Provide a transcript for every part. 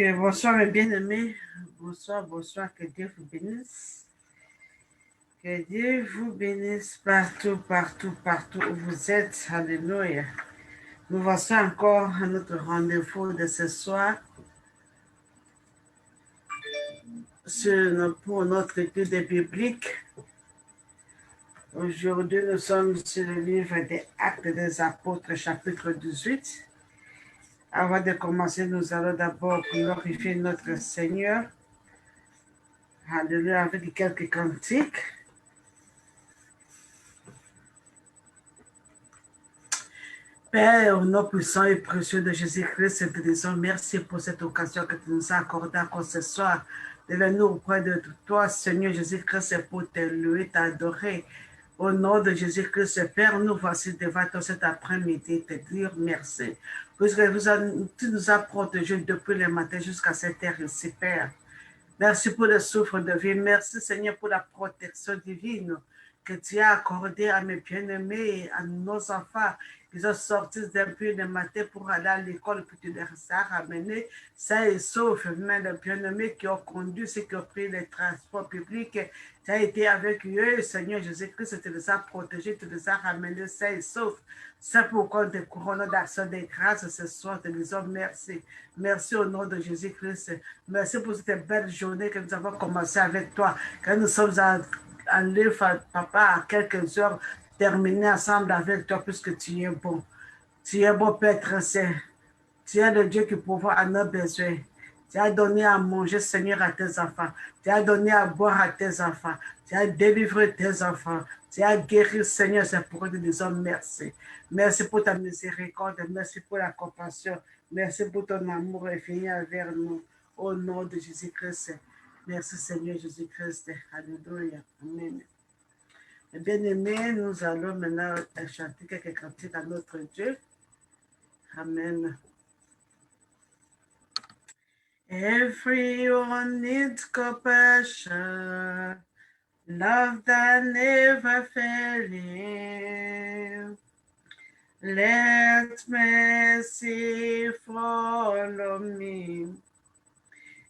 Bonsoir mes bien-aimés, bonsoir, bonsoir, que Dieu vous bénisse. Que Dieu vous bénisse partout, partout, partout où vous êtes. Alléluia. Nous voici encore à notre rendez-vous de ce soir pour notre étude biblique. Aujourd'hui, nous sommes sur le livre des Actes des Apôtres, chapitre 18. Avant de commencer, nous allons d'abord glorifier notre Seigneur. Alléluia, avec quelques cantiques. Père, au nom puissant et précieux de Jésus-Christ, te disons merci pour cette occasion que tu nous as accordée encore ce soir de venir auprès de toi, Seigneur Jésus-Christ, pour te louer, t'adorer. Au nom de Jésus-Christ, Père, nous voici devant toi cet après-midi, te dire merci. Puisque tu nous as protégés depuis le matin jusqu'à cette heure ici, Père. Merci pour le souffle de vie. Merci, Seigneur, pour la protection divine que tu as accordée à mes bien-aimés, à nos enfants qui sont sortis depuis le matin pour aller à l'école, puis tu les as ramenés, ça et sauf, même les bien-aimés qui ont conduit, ceux qui ont pris les transports publics, tu as été avec eux, Seigneur Jésus-Christ, tu les as protégés, tu les as ramenés, ça et sauf. C'est pourquoi nous te couronnons d'action de grâce ce soir, te disons merci. Merci au nom de Jésus-Christ. Merci pour cette belle journée que nous avons commencé avec toi, que nous sommes allés, papa, à quelques heures, terminer ensemble avec toi, puisque tu es bon. Tu es bon, Père très saint. Tu es le Dieu qui pourvoit à nos besoins. Tu as donné à manger, Seigneur, à tes enfants. Tu as donné à boire à tes enfants. Tu as délivré tes enfants. Tu as guéri, Seigneur. C'est pour nous disons merci. Merci pour ta miséricorde. Merci pour la compassion. Merci pour ton amour infini envers nous. Au nom de Jésus-Christ. Merci, Seigneur Jésus-Christ. Alléluia. Amen. Bien-aimés, nous allons maintenant chanter quelques cantiques à notre Dieu. Amen. Everyone needs compassion, love that never failing. Let mercy follow me.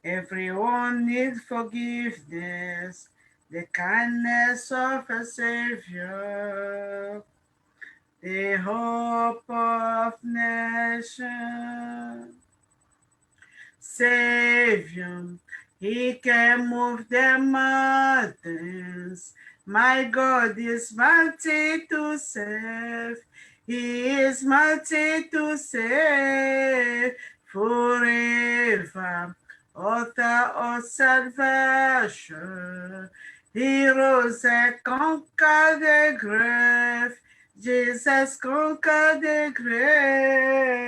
Everyone needs forgiveness, the kindness of a Savior, the hope of nations. Savior, he can move the mountains. My God is mighty to save. He is mighty to save forever. Author of salvation, he rose and conquered the grave. Jesus conquered the grave.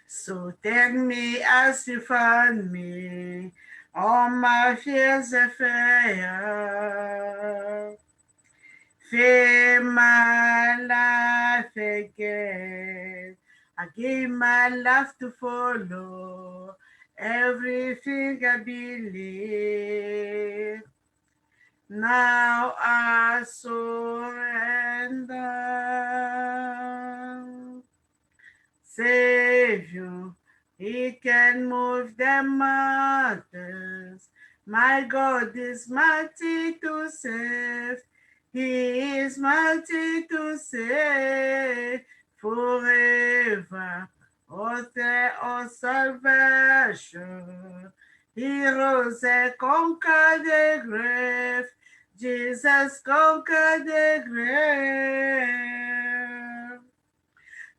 So take me as you find me, all my fears are fair. Fill my life again. I give my life to follow everything I believe. Now I surrender. Savior, he can move the mountains. My God is mighty to save. He is mighty to save forever. Author of salvation, he rose and conquered the grave. Jesus conquered the grave.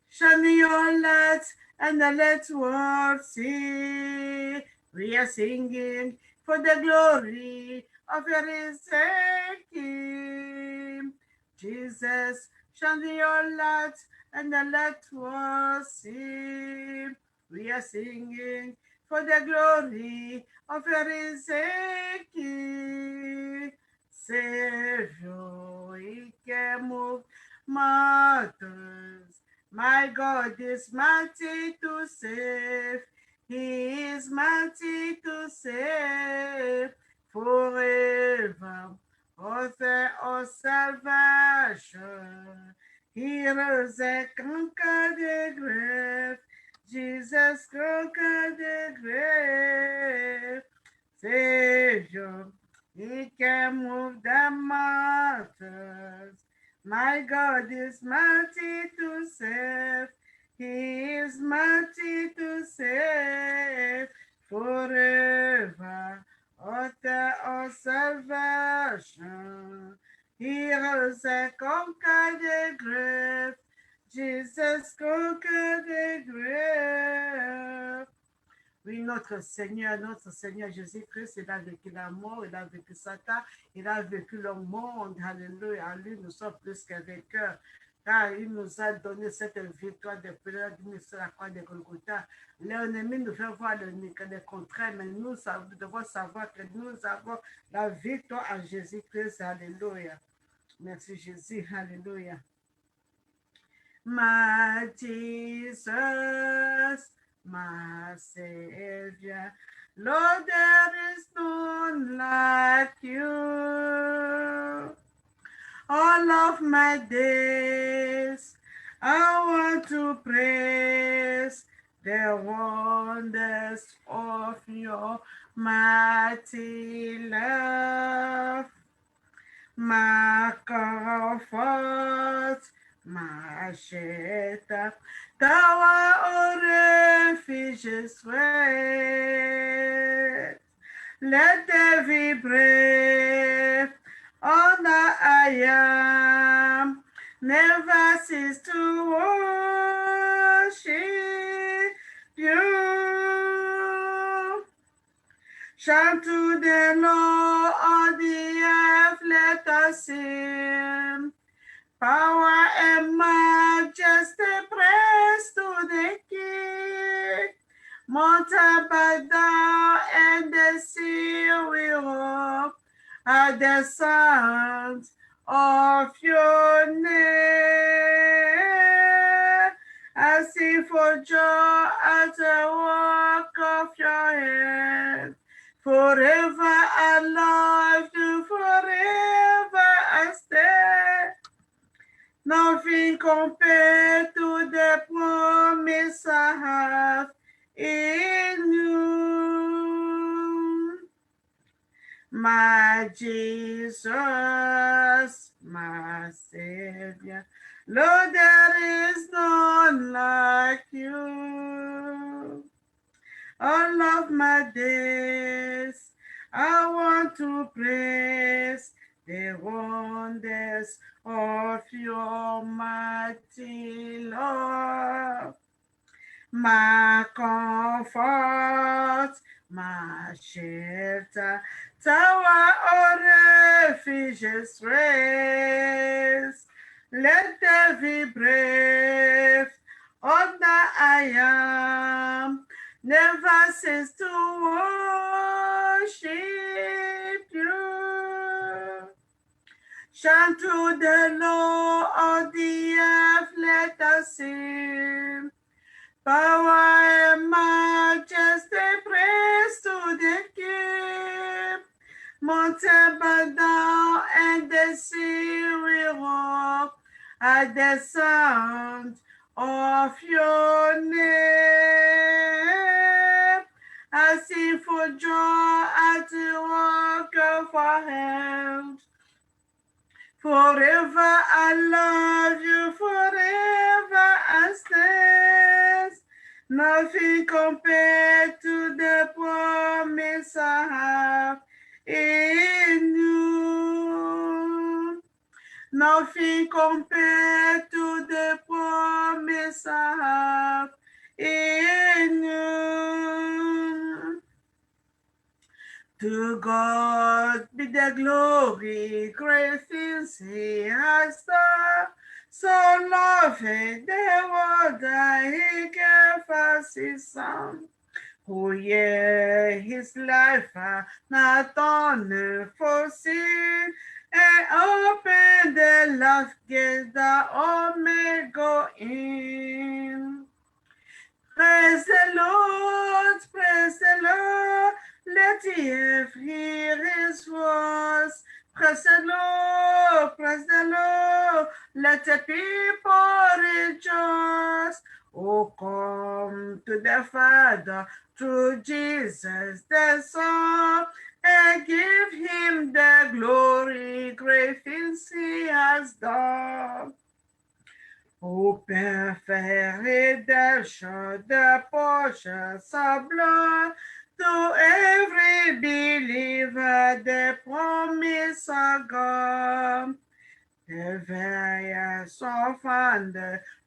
Shine your light and let the world see. We are singing for the glory of your risen King. Jesus, shine your light and let the world see. We are singing for the glory of your risen King. Savior, he can move mountains. My God is mighty to save. He is mighty to save forever. Author of salvation. He rose and conquered the grave. Jesus conquered the grave. Savior, he can move the mountains. My God is mighty to save. He is mighty to save forever. Author of salvation. He rose and conquered the grave. Jesus conquered the grave. Oui, notre Seigneur Jésus-Christ, il a vécu la mort, il a vécu Satan, il a vécu le monde. Alléluia. À lui, nous sommes plus qu'un vainqueur. Car il nous a donné cette victoire depuis sur la croix de Golgotha. L'ennemi nous fait voir le contraire, mais nous devons savoir que nous avons la victoire en Jésus-Christ. Alléluia. Merci Jésus. Alléluia. My Jesus, my Savior, Lord, there is none like you. All of my days, I want to praise the wonders of your mighty love. My comfort, my shelter, tower of refuge is great. Let every brave all that I am never cease to worship you. Shout to the Lord of the earth, let us sing. Power and majesty, praise to the King. Mountain bow down and the sea will hope at the sound of your name. I sing for joy at the work of your hand. Forever I love you, forever I stay. Nothing compared to the promise I have in you. My Jesus, my Savior, Lord, there is none like you. All of my days, I want to praise the wonders of your mighty love. My comfort, my shelter, tower of refuge is raised. Let every brave all that I am never cease to worship you. Shout to the Lord of the earth, let us sing. Power and majesty, praise to the King. Mountain bow down and the sea will walk at the sound of your name. I sing for joy at the work of our hands. Forever I love you, forever I stand. Nothing compared to the promise I have in you. Nothing compared to the promise I have in you. To God be the glory, great things he has done. So loved the world that he gave us his son. Who his life not only for sin, and open the love gate that all may go in. Praise the Lord, praise the Lord. Let the earth hear his voice. Praise the Lord, praise the Lord. Let the people rejoice. Oh, come to the Father through Jesus the Son, and give him the glory, great things he has done. Au perfect redemption, the precious blood, to every believer, the promise of God. The various orphans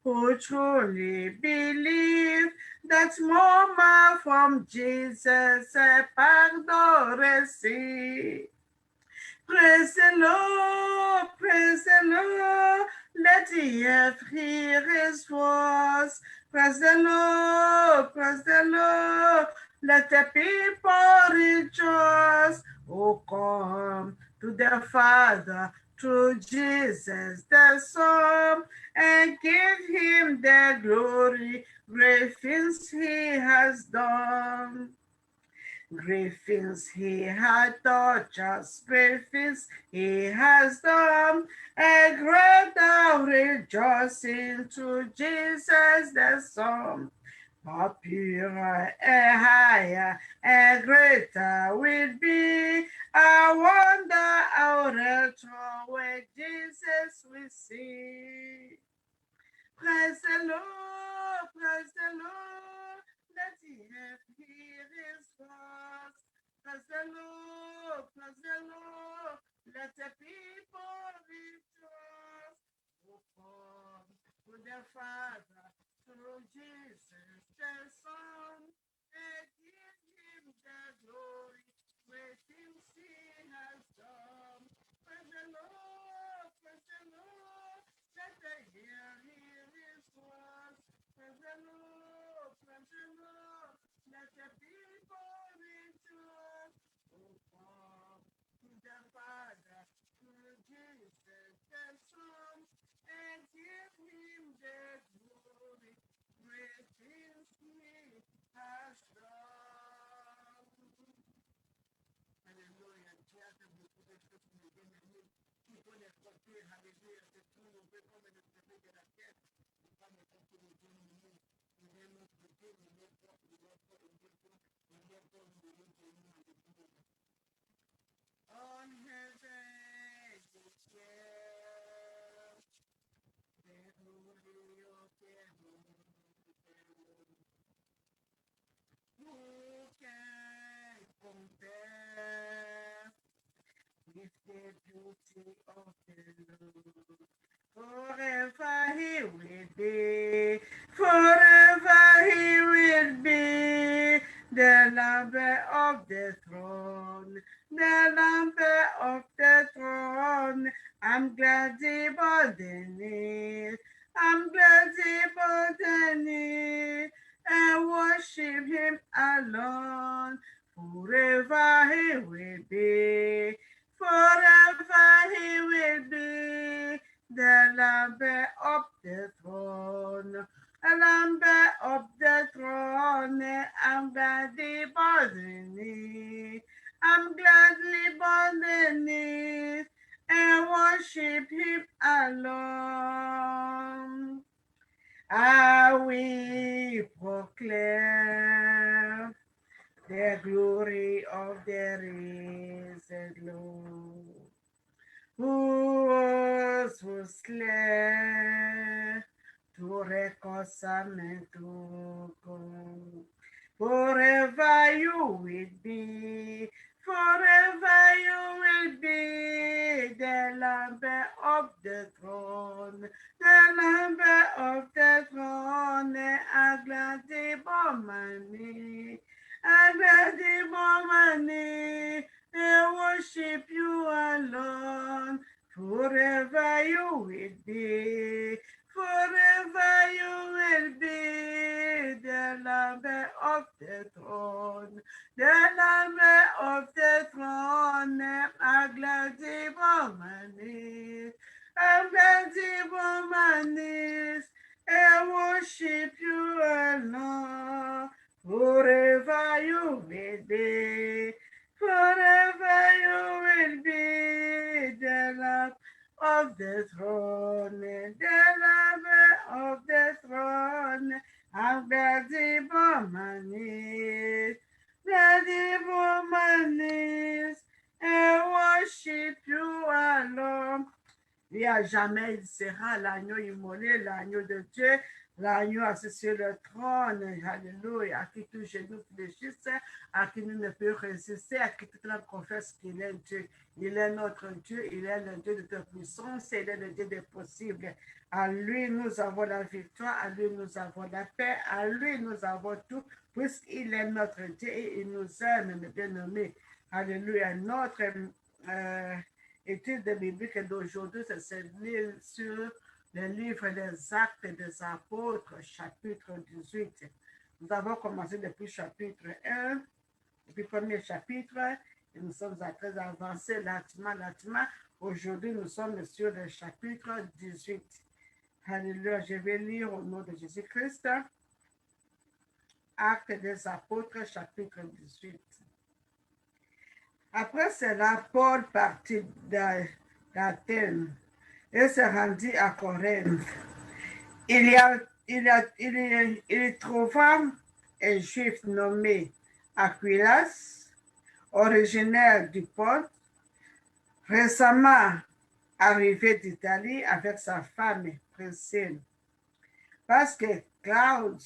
who truly believe that moment from Jesus a pardon receive. Praise the Lord, praise the Lord. Let the earth hear his voice. Praise the Lord, praise the Lord. Let the people rejoice. Oh, come to the Father through Jesus the Son and give him the glory, great things he has done. Great things he had taught us, great things he has done, and greater rejoicing to Jesus the Son. But purer and higher and greater will be our wonder, our return when Jesus we see. Praise the Lord, praise the Lord. Let the earth hear his voice. Praise the Lord, praise the Lord. Let the people rejoice. Oh, come to the Father through Jesus the Son, and give him the glory, great things he has done. Praise the Lord, praise the Lord. Let the hear his voice. Praise the Lord, praise the Lord. Let the people rejoice. Oh, come to the Father, to Jesus the Son, and give him the glory, great things he has done. Alléluia. Dieu a fait beaucoup de choses pour nous bien-aimés. Qui peut les porter, alléluia, c'est tout nous veut comme le sommet de la terre. Nous pas n'importe quel Dieu nous. Nous est notre Dieu, nous est fort, nous est fort, nous est fort, nous est fort, nous est Dieu, nous alléluia. On heaven declare the glory of the Lord. Who can compare with the beauty of the Lord? Forever he will be, forever he will be, the Lamb of the throne, the Lamb of the throne. I'm glad he bought the knee, I'm glad he bought the knee, and worship him alone. Forever he will be, forever he will be, the Lamb of the throne. The Lamb of the throne, I'm gladly bowing, I'm gladly bowing and worship him alone. I will proclaim the glory of the risen Lord, who was slain to reconcile me to God. Forever you will be, forever you will be the Lamb of the throne, the Lamb of the throne. I'm glad they bore my knee, I'm glad they bore my knee, and worship you alone. Forever you will be, forever you will be the Lamb of the throne, the Lamb of the throne. I'm glad they bore my knees, I'm glad they bore my knees, and worship you alone. Forever you will be, forever you will be the Lamb of the throne, the lover of the throne. I'm ready for my knees, ready for my knees, and worship you alone. Et à jamais, il sera l'agneau immolé, l'agneau de Dieu, l'agneau assis sur le trône. Alléluia. À qui tout genou fléchisse, à qui nous ne peut résister, à qui toute la confesse qu'il est Dieu. Il est notre Dieu, il est le Dieu de toute puissance, il est le Dieu des possibles. À lui, nous avons la victoire, à lui, nous avons la paix, à lui, nous avons tout, puisqu'il est notre Dieu et il nous aime, mes bien-aimés. Alléluia. Notre étude biblique d'aujourd'hui, c'est sur le livre des Actes des Apôtres, chapitre 18. Nous avons commencé depuis chapitre 1, depuis le premier chapitre, et nous sommes à très avancés, lentement. Aujourd'hui, nous sommes sur le chapitre 18. Alléluia, je vais lire au nom de Jésus-Christ. Actes des Apôtres, chapitre 18. Après cela, Paul partit d'Athènes et se rendit à Corinthe. Il trouva un juif nommé Aquilas, originaire du Pont, récemment arrivé d'Italie avec sa femme Priscille, parce que Claude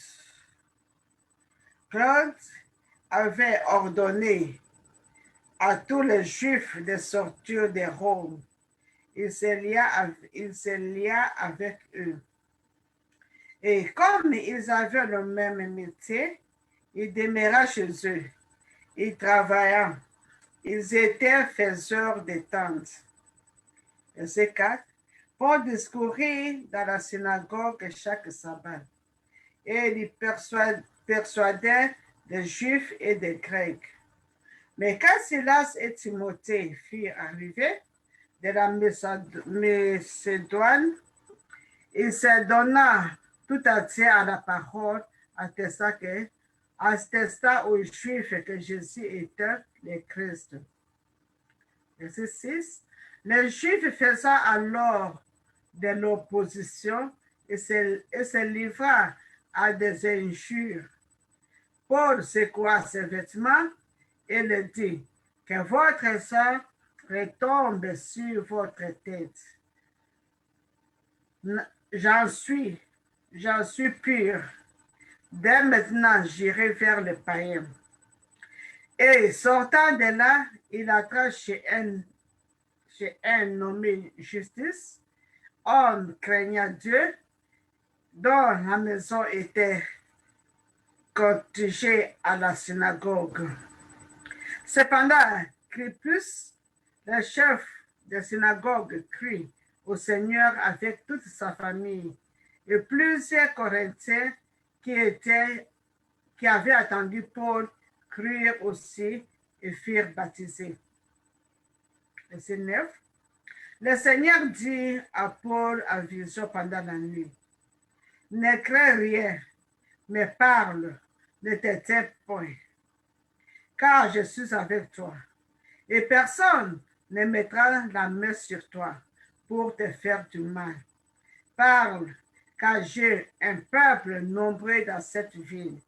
avait ordonné à tous les Juifs de sortir de Rome. Il se lia avec eux. Et comme ils avaient le même métier, il demeura chez eux. Ils travaillaient. Ils étaient faiseurs de tentes. Verset 4. Paul discourait dans la synagogue chaque sabbat. Et il persuadait des Juifs et des Grecs. Mais quand Silas et Timothée furent arrivés de la Macédoine, il se donna tout entier à la parole, attestant aux Juifs que Jésus était le Christ. Verset 6. Les Juifs faisant alors de l'opposition et se livra à des injures. Paul secoua ses vêtements et le dit, que votre sang retombe sur votre tête. J'en suis pur. Dès maintenant, j'irai vers le païen. Et sortant de là, il entra chez un nommé Justice, homme craignant Dieu, dont la maison était cotigée à la synagogue. Cependant, Crispus, le chef de synagogue, crie au Seigneur avec toute sa famille, et plusieurs Corinthiens qui avaient attendu Paul crurent aussi et furent baptisés. Verset 9. Le Seigneur dit à Paul en vision pendant la nuit, ne crains rien, mais parle, ne t'éteins point, car je suis avec toi, et personne ne mettra la main sur toi pour te faire du mal. Parle, car j'ai un peuple nombreux dans cette ville.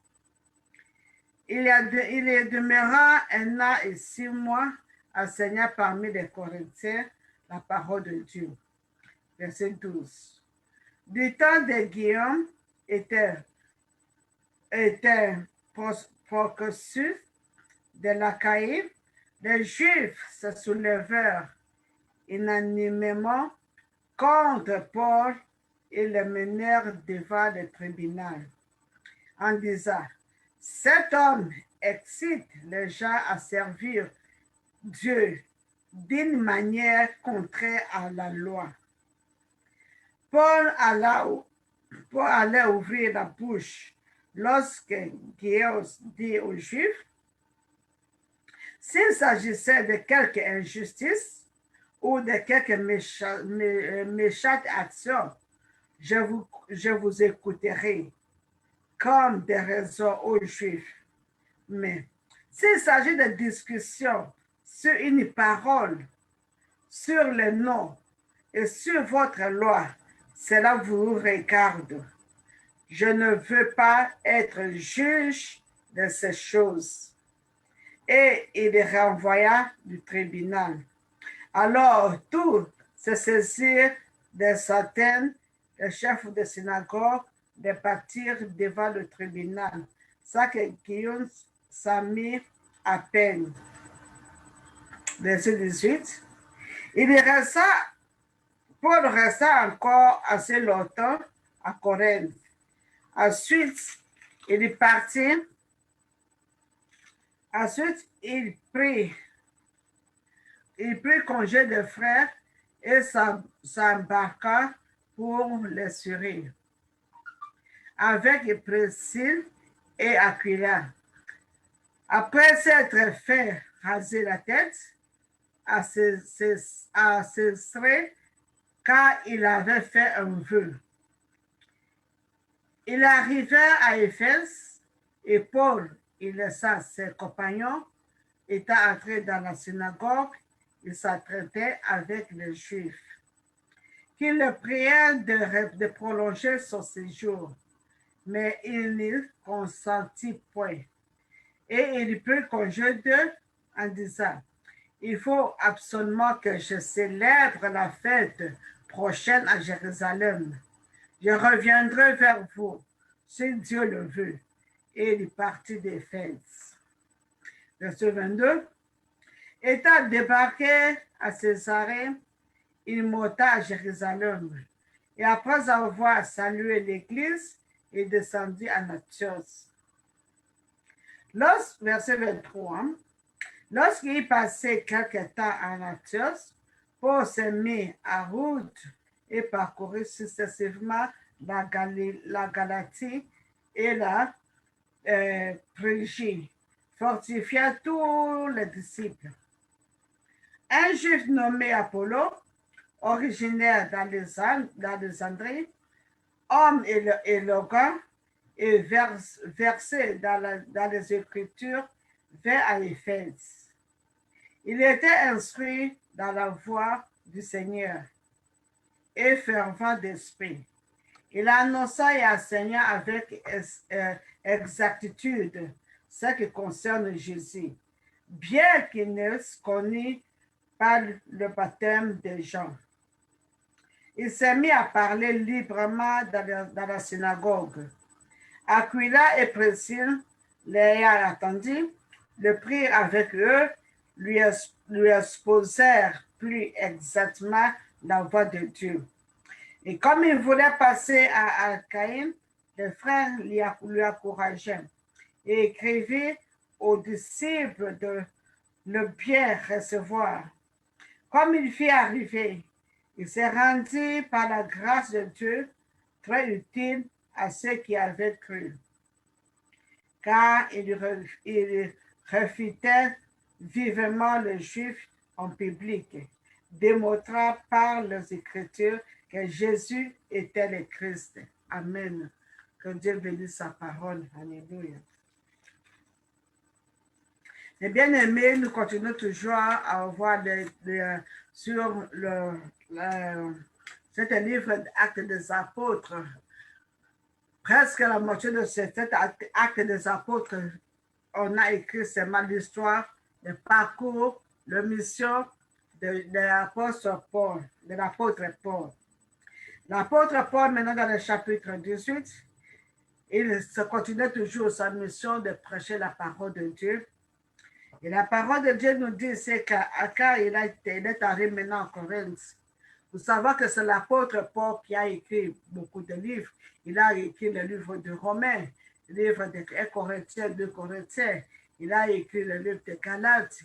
Il est demeurant 1 an et 6 mois enseignant parmi les Corinthiens la parole de Dieu. Verset 12. Du temps de Guillaume était Procosus de l'Achaïe, les Juifs se soulevèrent unanimement contre Paul et le menèrent devant le tribunal en disant, cet homme excite les gens à servir Dieu d'une manière contraire à la loi. Paul allait ouvrir la bouche lorsque Guillaume dit aux Juifs, s'il s'agissait de quelque injustice ou de quelque méchante action, je vous écouterai comme des raisons aux Juifs. Mais s'il s'agit de discussion sur une parole, sur le nom et sur votre loi, cela vous regarde. Je ne veux pas être juge de ces choses. Et il les renvoya du tribunal. Alors tous se saisirent des centaines, les chefs de synagogue, de partir devant le tribunal. Ça que Guillaume s'est mis à peine. Verset 18. Paul resta encore assez longtemps à Corinthe. Ensuite, il partit. Ensuite, il prit congé des frères et s'embarqua pour les Syrie avec Priscille et Aquila. Après s'être fait raser la tête, à ce serait car il avait fait un vœu. Il arrivait à Éphèse et Paul, il laissa ses compagnons, était entré dans la synagogue, il s'entretenait avec les Juifs, qui le prièrent de prolonger son séjour, mais il n'y consentit point. Et il prit congé d'eux en disant, il faut absolument que je célèbre la fête prochaine à Jérusalem. Je reviendrai vers vous, si Dieu le veut. Et il partit d'Éphèse. Verset 22. Étant débarqué à Césarée, il monta à Jérusalem. Et après avoir salué l'Église, il descendit à Antioche. Verset 23. Lorsqu'il passait quelque temps en Antioche, Paul s'est mis à route et parcourut successivement la Galatie et la Phrygie, fortifiant tous les disciples. Un juif nommé Apollo, originaire d'Alexandrie, homme éloquent et versé dans les Écritures, vint à Éphèse. Il était instruit dans la voie du Seigneur et fervent d'esprit. Il annonça et enseigna avec exactitude ce qui concerne Jésus, bien qu'il ne connût pas le baptême des gens. Il s'est mis à parler librement dans la synagogue. Aquila et Priscille, l'ayant entendu, le prirent avec eux, lui exposèrent plus exactement la voie de Dieu. Et comme il voulait passer à Achaïe, les frères lui encourageaient et écrivit aux disciples de le bien recevoir. Comme il fit arriver, il s'est rendu par la grâce de Dieu très utile à ceux qui avaient cru, car il refutait vivement les Juifs en public, démontrant par les Écritures que Jésus était le Christ. Amen. Que Dieu bénisse sa parole. Alléluia. Les bien-aimés, nous continuons toujours à voir sur cet livre d'Actes des Apôtres. Presque la moitié de cet acte des Apôtres, on a écrit seulement l'histoire, le parcours, la mission de l'apôtre Paul, de l'apôtre Paul. L'apôtre Paul, maintenant dans le chapitre 18, il se continue toujours sa mission de prêcher la parole de Dieu. Et la parole de Dieu nous dit, c'est qu'à il est arrivé maintenant en Corinthe. Vous savez que c'est l'apôtre Paul qui a écrit beaucoup de livres. Il a écrit le livre de Romains, le livre de Corinthiens, de Corinthiens. Il a écrit le livre de Galates,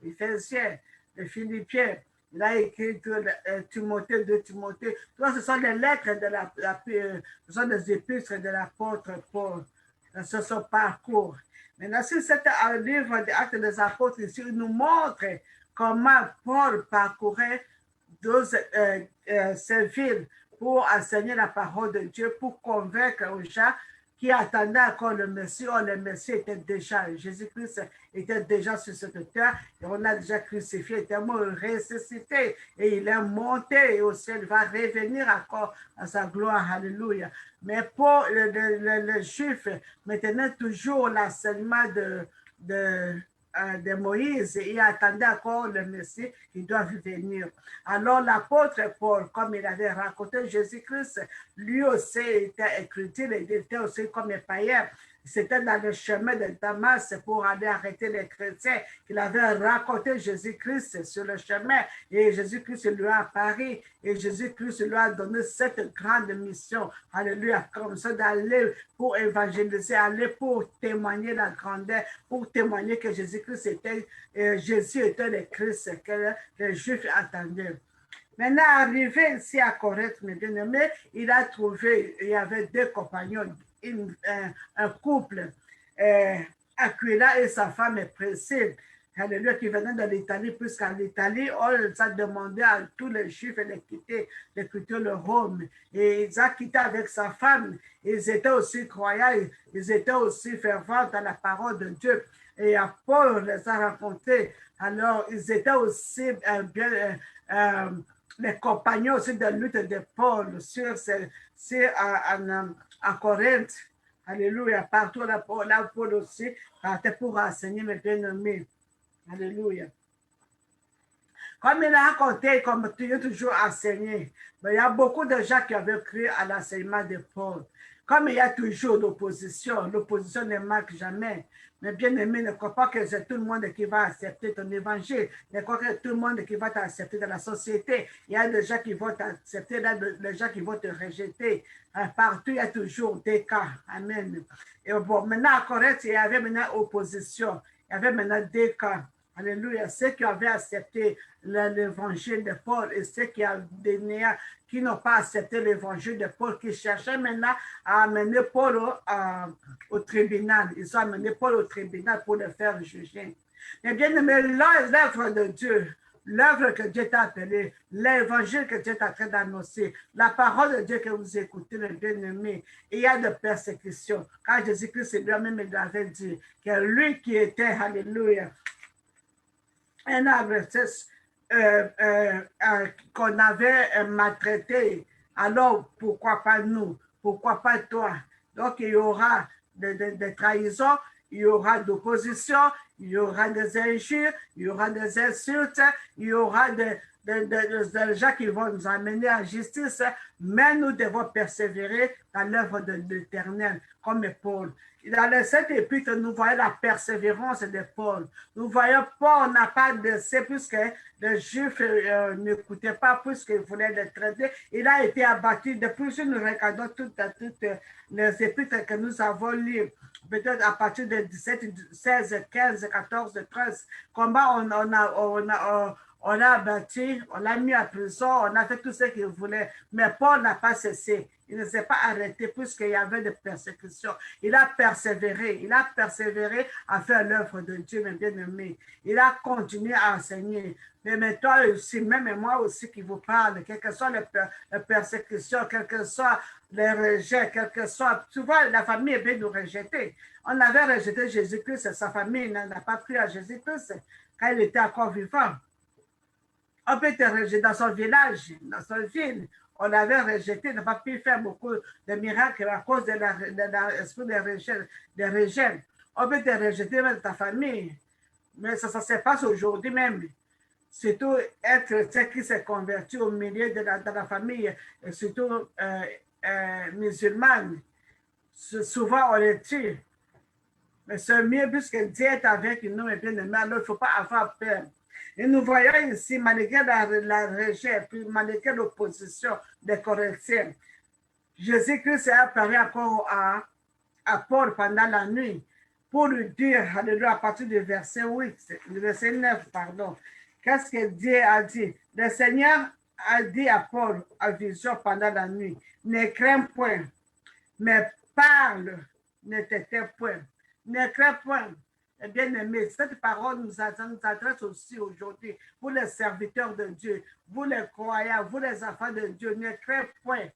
Éphésiens, de Philippiens. Il a écrit Timothée, de Timothée. Tout ce sont des lettres ce sont des épîtres de l'apôtre Paul. C'est son parcours. Maintenant, sur cet livre des Actes des Apôtres, ici, il nous montre comment Paul parcourait ces villes pour enseigner la parole de Dieu, pour convaincre aux gens qui attendait encore le Messie. Oh, le Messie était déjà, Jésus-Christ était déjà sur cette terre et on l'a déjà crucifié, il était mort, ressuscité et il est monté au ciel, il va revenir encore à sa gloire. Alléluia. Mais pour les Juifs, maintenant toujours l'enseignement de Moïse, il attendait encore le Messie qui doit venir. Alors l'apôtre Paul, comme il avait raconté Jésus-Christ, lui aussi était écriture, il était aussi comme un païen. C'était dans le chemin de Damas pour aller arrêter les chrétiens qu'il avait raconté Jésus-Christ sur le chemin et Jésus-Christ lui a apparu et Jésus-Christ lui a donné cette grande mission. Alléluia, comme ça d'aller pour évangéliser, aller pour témoigner la grandeur, pour témoigner que Jésus-Christ était, Jésus était le Christ que les Juifs attendaient. Maintenant, arrivé ici à Corinthe, mes bien-aimés, il a trouvé, il y avait deux compagnons, un couple, Aquila et sa femme Priscille, alléluia, qui venaient de l'Italie, puisqu'en Italie, on a demandé à tous les Juifs de quitter le Rome. Et ils ont quitté avec sa femme. Ils étaient aussi croyants, ils étaient aussi fervents dans la parole de Dieu. Et Paul les a rencontrés. Alors, ils étaient aussi les compagnons aussi de lutte de Paul en Corinthe. Alléluia. Partout là, Paul aussi partait pour enseigner mes bien-aimés. Alléluia. Comme il a raconté, comme tu as toujours enseigné, mais il y a beaucoup de gens qui avaient cru à l'enseignement de Paul. Comme il y a toujours l'opposition ne manque jamais. Mais bien aimé, ne crois pas que c'est tout le monde qui va accepter ton évangile. Ne crois pas que tout le monde qui va t'accepter dans la société. Il y a des gens qui vont t'accepter, des gens qui vont te rejeter. Partout, il y a toujours des cas. Amen. Et bon, maintenant, à Corinthe, il y avait maintenant opposition. Il y avait maintenant des cas. Alléluia. Ceux qui avaient accepté l'évangile de Paul et ceux qui n'ont pas accepté l'évangile de Paul, qui cherchaient maintenant à amener Paul au tribunal. Ils ont amené Paul au tribunal pour le faire juger. Mais bien aimé, l'œuvre de Dieu, l'œuvre que Dieu t'a appelée, l'évangile que Dieu t'a fait d'annoncer, la parole de Dieu que vous écoutez, les bien-aimés, il y a de persécutions. Quand Jésus-Christ lui-même l'avait dit, que lui qui était, alléluia, un arbre qu'on avait maltraité. Alors, pourquoi pas nous? Pourquoi pas toi? Donc, il y aura des trahisons, il y aura d'opposition, il y aura des injures, il y aura des insultes, il y aura des gens qui vont nous amener en justice, mais nous devons persévérer dans l'œuvre de l'Éternel, comme Paul. Dans les 7 épîtres, nous voyons la persévérance de Paul. Nous voyons Paul n'a pas laissé, puisque les Juifs n'écoutaient pas, puisqu'ils voulaient le traiter. Il a été abattu. Depuis que nous regardons toutes les épîtres que nous avons lues, peut-être à partir de 17, 16, 15, 14, 13, comment on l'a abattu, on l'a mis à prison, on a fait tout ce qu'il voulait. Mais Paul n'a pas cessé. Il ne s'est pas arrêté puisqu'il y avait des persécutions. Il a persévéré à faire l'œuvre de Dieu, mes bien-aimés. Il a continué à enseigner. Mais toi aussi, même moi aussi qui vous parle, quelles que soient les persécutions, quels que soient les rejets, quel que soit, souvent la famille est bien nous rejeter. On avait rejeté Jésus-Christ, sa famille n'a pas cru à Jésus-Christ quand il était encore vivant. On peut te rejeter dans son village, dans son ville. On l'avait rejeté, n'a pas pu faire beaucoup de miracles à cause de l'esprit de rejet. On peut te rejeter même de ta famille. Mais ça se passe aujourd'hui même. Surtout être chrétien qui s'est converti au milieu de la famille, et surtout musulmane. Souvent, on les tue. Mais c'est mieux puisque Dieu est avec nous et bien aimé, alors il ne faut pas avoir peur. Et nous voyons ici, malgré la rejet, puis malgré l'opposition des Corinthiens, Jésus-Christ est apparu encore à Paul pendant la nuit pour lui dire, alléluia, à partir du verset 8, du verset 9, pardon, qu'est-ce que Dieu a dit? Le Seigneur a dit à Paul en vision pendant la nuit, ne crains point, mais parle, ne t'éteins point. Ne crains point. Bien-aimés, cette parole nous adresse aussi aujourd'hui. Vous les serviteurs de Dieu, vous les croyants, vous les enfants de Dieu, ne craignez point.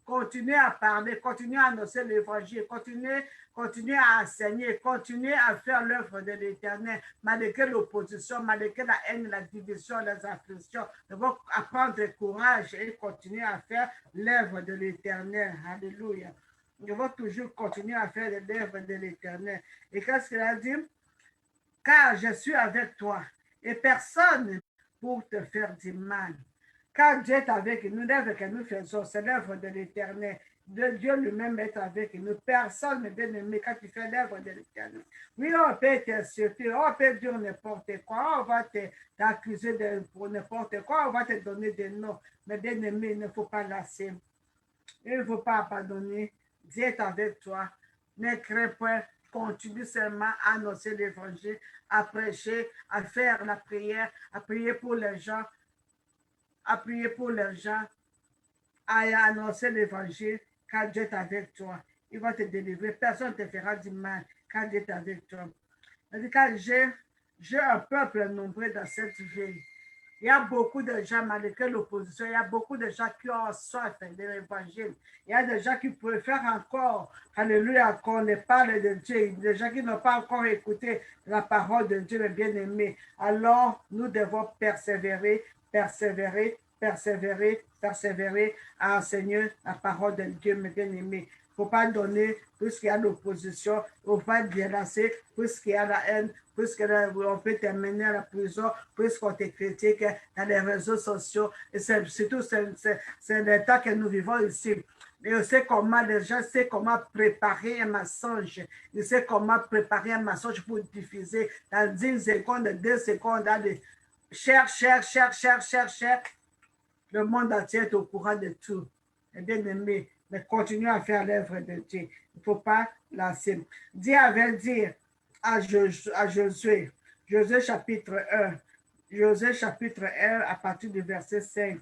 Continuez à parler, continuez à annoncer l'évangile, continuez à enseigner, continuez à faire l'œuvre de l'Éternel, malgré l'opposition, malgré la haine, la division, les afflictions. Nous devons apprendre courage et continuer à faire l'œuvre de l'Éternel. Alléluia. Nous devons toujours continuer à faire l'œuvre de l'Éternel. Et qu'est-ce qu'il a dit? Car je suis avec toi et personne pour te faire du mal. Car Dieu est avec nous, l'œuvre que nous faisons, c'est l'œuvre de l'Éternel. Dieu lui-même est avec nous. Personne ne bien aimé quand tu fais l'œuvre de l'Éternel. Oui, on peut t'insulter, on peut dire n'importe quoi, on va t'accuser pour n'importe quoi, on va te donner des noms. Mais bien aimé, il ne faut pas lasser. Il ne faut pas abandonner. Dieu est avec toi. Ne crains point. Continue seulement à annoncer l'évangile, à prêcher, à faire la prière, à prier pour les gens, à prier pour les gens, à annoncer l'évangile, car Dieu est avec toi. Il va te délivrer. Personne ne te fera du mal, car Dieu est avec toi. Car j'ai un peuple nombreux dans cette ville. Il y a beaucoup de gens, malgré l'opposition, il y a beaucoup de gens qui ont soif de l'évangile. Il y a des gens qui préfèrent encore, alléluia, qu'on les parle de Dieu. Des gens qui n'ont pas encore écouté la parole de Dieu, le bien-aimé. Alors, nous devons persévérer, persévérer, persévérer, persévérer à enseigner la parole de Dieu, mes bien-aimés. Il ne faut pas donner puisqu'il y a l'opposition, il ne faut pas délasser puisqu'il y a la haine, puisqu'on peut t'amener à la prison, puisqu'on te critique dans les réseaux sociaux. Et surtout, c'est le temps que nous vivons ici. Et on sait comment, les gens savent comment préparer un mensonge. Ils savent comment préparer un mensonge pour diffuser dans 10 secondes, 2 secondes. Cher. Le monde entier est au courant de tout. Et bien aimé, mais continuez à faire l'œuvre de Dieu. Il ne faut pas lasser. Dieu avait dit à Josué, Josué chapitre 1, Josué chapitre 1 à partir du verset 5.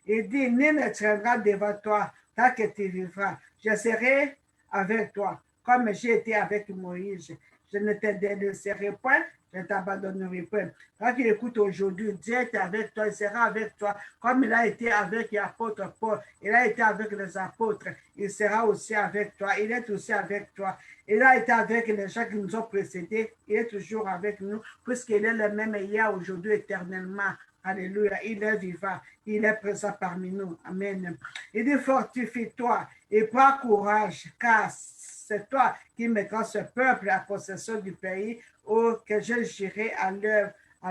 Il dit, nul ne traînera devant toi tant que tu vivras. Je serai avec toi, comme j'ai été avec Moïse. Je ne te délaisserai point, je ne t'abandonnerai point. Quand tu écoutes aujourd'hui, Dieu est avec toi, il sera avec toi, comme il a été avec l'apôtre Paul, il a été avec les apôtres, il sera aussi avec toi, il est aussi avec toi. Il a été avec les gens qui nous ont précédés, il est toujours avec nous, puisqu'il est le même hier, aujourd'hui, éternellement. Alléluia, il est vivant, il est présent parmi nous. Amen. Il dit, fortifie-toi et prends courage, car c'est toi qui mettras ce peuple à possession du pays que je j'irai à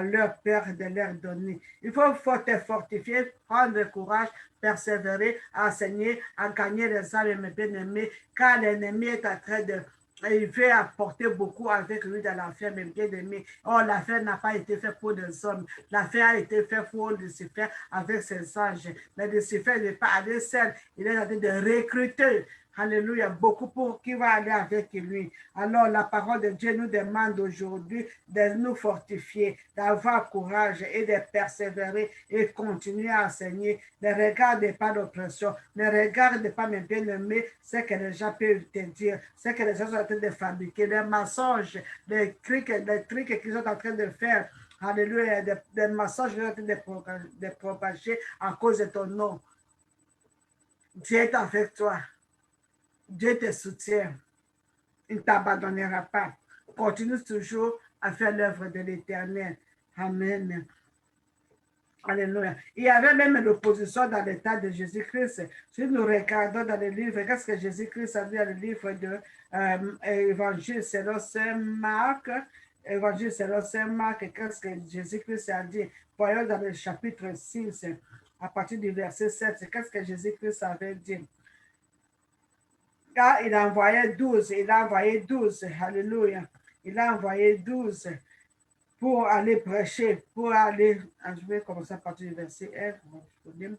leur père de leur donner. Il faut te fortifier, prendre courage, persévérer, enseigner, à gagner les âmes, mes bien-aimés, car l'ennemi est en train de il veut apporter beaucoup avec lui dans l'affaire, mes bien-aimés. Oh, l'affaire n'a pas été faite pour des hommes. L'affaire a été faite pour Lucifer avec ses anges. Mais Lucifer n'est pas allé seul. Il est en train de recruter. Alléluia, beaucoup pour qui va aller avec lui. Alors, la parole de Dieu nous demande aujourd'hui de nous fortifier, d'avoir courage et de persévérer et continuer à enseigner. Ne regarde pas l'oppression, ne regarde pas, mes bien-aimés, ce que les gens peuvent te dire, ce que les gens sont en train de fabriquer, les mensonges, les trucs qu'ils sont en train de faire. Alléluia, des mensonges qu'ils sont en train de propager à cause de ton nom. Dieu est avec toi. Dieu te soutient. Il ne t'abandonnera pas. Continue toujours à faire l'œuvre de l'Éternel. Amen. Alléluia. Il y avait même l'opposition dans l'état de Jésus-Christ. Si nous regardons dans le livre, qu'est-ce que Jésus-Christ a dit dans le livre de Évangile selon Saint Marc? Évangile selon Saint Marc, qu'est-ce que Jésus-Christ a dit? Voyons dans le chapitre 6, à partir du verset 7, qu'est-ce que Jésus-Christ avait dit? Car il a envoyé 12, alléluia. Il a envoyé 12 pour aller prêcher, pour aller, je vais commencer à partir du verset 1.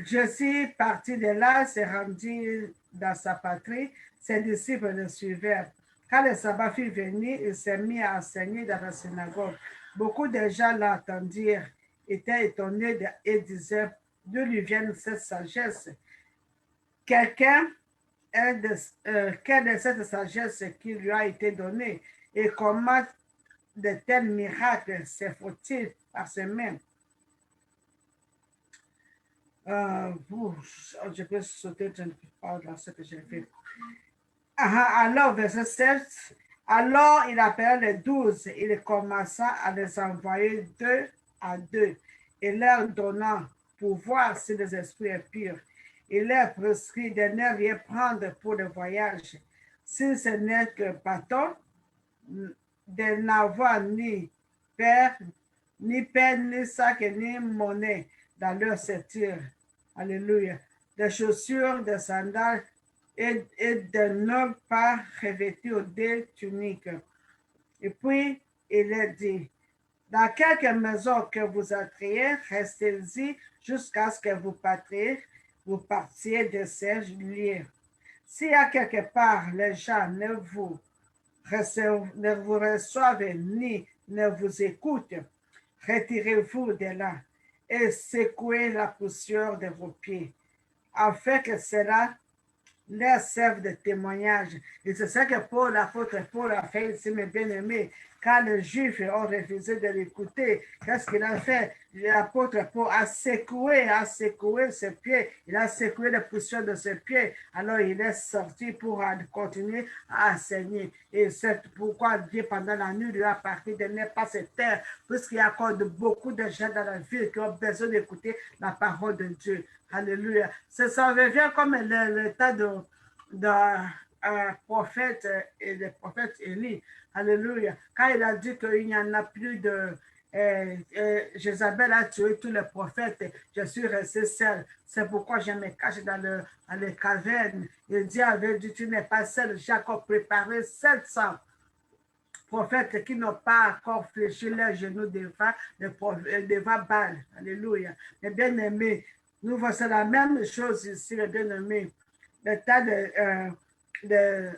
Je suis parti de là, s'est rendu dans sa patrie, ses disciples le suivirent. Quand le sabbat fut venu, il s'est mis à enseigner dans la synagogue. Beaucoup de gens l'entendirent, étaient étonnés et disaient, d'où lui vient cette sagesse? Quelle est cette sagesse qui lui a été donnée et comment de tels miracles se font-ils par ses mains? Je peux sauter, je ne peux pas dans ce que j'ai fait. Alors, verset 7, alors il appela les 12, il commença à les envoyer deux à deux, et leur donnant pour voir si les esprits impurs. Il leur prescrit de ne rien prendre pour le voyage, si ce n'est que bâton, de n'avoir ni pain, ni sac, ni monnaie dans leur ceinture. Alléluia. Des chaussures, des sandales et de ne pas revêtir des tuniques. Et puis, il est dit, dans quelque maison que vous entriez, restez-y jusqu'à ce que vous partiez de ces lieux. S'il y a quelque part les gens ne vous reçoivent ni ne vous écoutent, retirez-vous de là et secouez la poussière de vos pieds, afin que cela leur serve de témoignage. Et c'est ça que Paul, l'apôtre Paul a fait ici, mes bien-aimés. Quand les Juifs ont refusé de l'écouter, qu'est-ce qu'il a fait? L'apôtre Paul a secoué ses pieds, il a secoué la poussière de ses pieds. Alors il est sorti pour continuer à enseigner. Et c'est pourquoi Dieu, pendant la nuit, lui a parlé de ne pas se taire, puisqu'il y a encore beaucoup de gens dans la ville qui ont besoin d'écouter la parole de Dieu. Alléluia. Ça revient comme le temps d'un prophète et le prophète Élie. Alléluia. Quand il a dit qu'il n'y en a plus de... Jézabel a tué tous les prophètes. Je suis resté seul. C'est pourquoi je me cache dans les cavernes. Et Dieu avait dit, tu n'es pas seul. J'ai encore préparé 700 prophètes qui n'ont pas encore fléchi leurs genoux devant Baal. Alléluia. Mais bien aimé, nous voici la même chose ici, les bien-aimés. Le temps de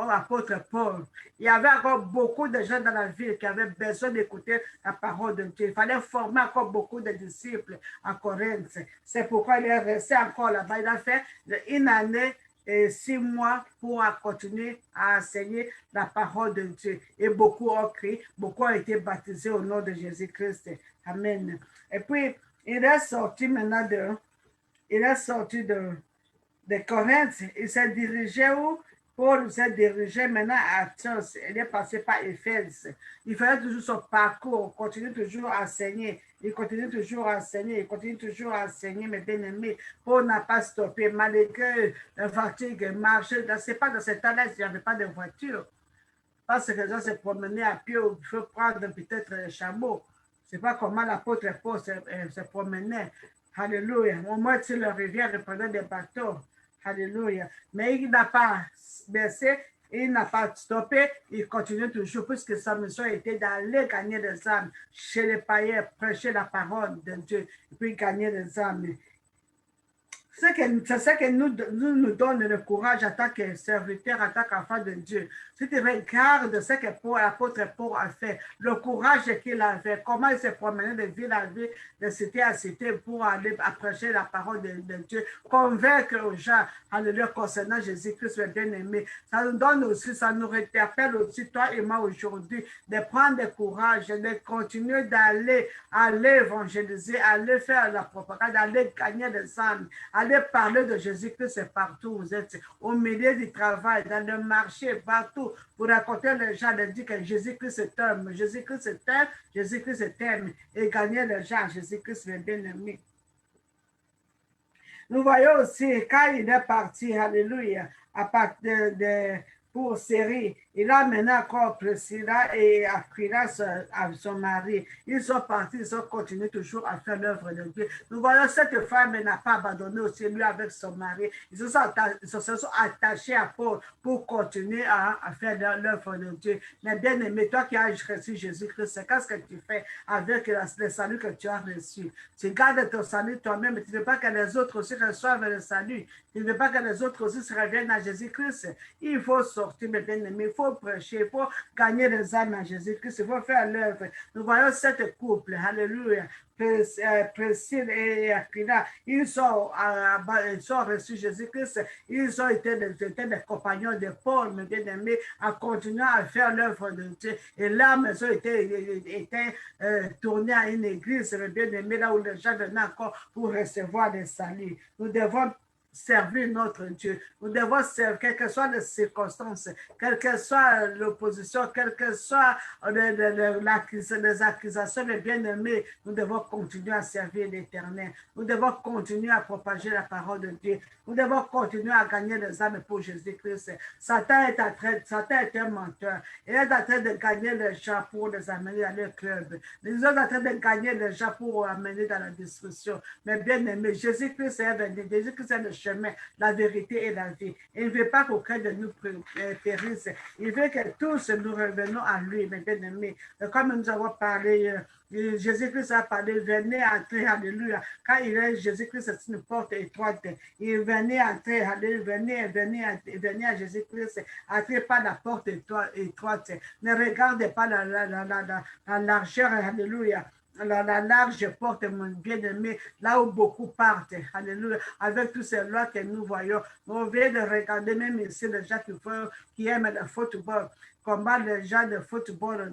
l'apôtre Paul. Il y avait encore beaucoup de gens dans la ville qui avaient besoin d'écouter la parole de Dieu. Il fallait former encore beaucoup de disciples à Corinthe. C'est pourquoi il est resté encore là-bas. Il a fait une année et 6 mois pour continuer à enseigner la parole de Dieu. Et beaucoup ont crié, beaucoup ont été baptisés au nom de Jésus-Christ. Amen. Et puis, il est sorti maintenant de Corinthe. Il s'est dirigé où? Paul s'est dirigé maintenant à Athos. Il est passé par Éphèse. Il faisait toujours son parcours, continue toujours à enseigner. Il continue toujours à enseigner, il continue toujours à enseigner, mes bien-aimés. Paul n'a pas stoppé, malgré la fatigue, marcher. Ce n'est pas dans ce temps-là, il n'y avait pas de voiture. Parce que les gens se promenaient à pied, il faut prendre peut-être un chameau. Ce n'est pas comment l'apôtre Paul se promenait. Alléluia. Au moins, sur la rivière, il prenait des bateaux. Alléluia. Mais il n'a pas baissé, il n'a pas stoppé, il continue toujours, puisque sa mission était d'aller gagner des âmes chez les païens, prêcher la parole de Dieu, et puis gagner des âmes. C'est ce que nous donne le courage en tant que serviteur, en tant qu'enfant de Dieu. Si tu regardes ce que l'apôtre Paul a fait, le courage qu'il avait, comment il s'est promené de ville en ville, de cité à cité pour aller prêcher la parole de Dieu, convaincre aux gens, alléluia, concernant Jésus-Christ, le bien-aimé. Ça nous donne aussi, ça nous interpelle aussi, toi et moi aujourd'hui, de prendre le courage, de continuer d'aller évangéliser, aller faire la propagande, aller gagner des âmes, aller parler de Jésus-Christ partout où vous êtes, au milieu du travail, dans le marché, partout, pour raconter les gens, de dire que Jésus-Christ t'aime, Jésus-Christ t'aime, Jésus-Christ t'aime, et gagner les gens, Jésus-Christ le bien-aimé. Nous voyons aussi, quand il est parti, alléluia, à partir pour Syrie, il a maintenant encore Priscilla et Aquila son mari. Ils sont partis, ils ont continué toujours à faire l'œuvre de Dieu. Nous voyons cette femme n'a pas abandonné aussi lui avec son mari. Ils se sont attachés à Paul pour continuer à faire l'œuvre de Dieu. Mais bien aimé, toi qui as reçu Jésus-Christ, qu'est-ce que tu fais avec le salut que tu as reçu? Tu gardes ton salut toi-même, mais tu ne veux pas que les autres aussi reçoivent le salut. Tu ne veux pas que les autres aussi se reviennent à Jésus-Christ. Il faut sortir, mes bien-aimés. Il faut prêcher, il faut gagner les âmes à Jésus-Christ, il faut faire l'œuvre. Nous voyons cette couple, alléluia, Priscille et Aquila, ils ont reçu Jésus-Christ, ils ont été des compagnons de Paul, mes bien-aimés, à continuer à faire l'œuvre de Dieu. Et là, ils ont été tournés à une église, mes bien-aimés, là où les gens venaient encore pour recevoir des saluts. Nous devons servir notre Dieu. Nous devons servir, quelles que soient les circonstances, quelle que soit l'opposition, quelles que soient les accusations, les bien-aimés, nous devons continuer à servir l'Éternel. Nous devons continuer à propager la parole de Dieu. Nous devons continuer à gagner les âmes pour Jésus-Christ. Satan est un menteur. Il est en train de gagner les gens pour les amener dans leur club. Ils sont en train de gagner les gens pour amener dans la destruction. Mais bien aimé, Jésus-Christ est venu. Jésus-Christ est le chemin, la vérité et la vie. Il ne veut pas qu'aucun de nous périsse. Il veut que tous nous revenons à lui, mes bien aimés. Comme nous avons parlé, Jésus-Christ a parlé, venez entrer, alléluia. Quand il est Jésus-Christ, c'est une porte étroite. Il venait entrer, alléluia, venez à Jésus-Christ, entrez par la porte étroite. Ne regardez pas la largeur, alléluia. La large porte, mon bien-aimé, là où beaucoup partent, alléluia, avec tous ces lois que nous voyons. On vient de regarder même ici les gens qui aiment le football. Comment les gens de football,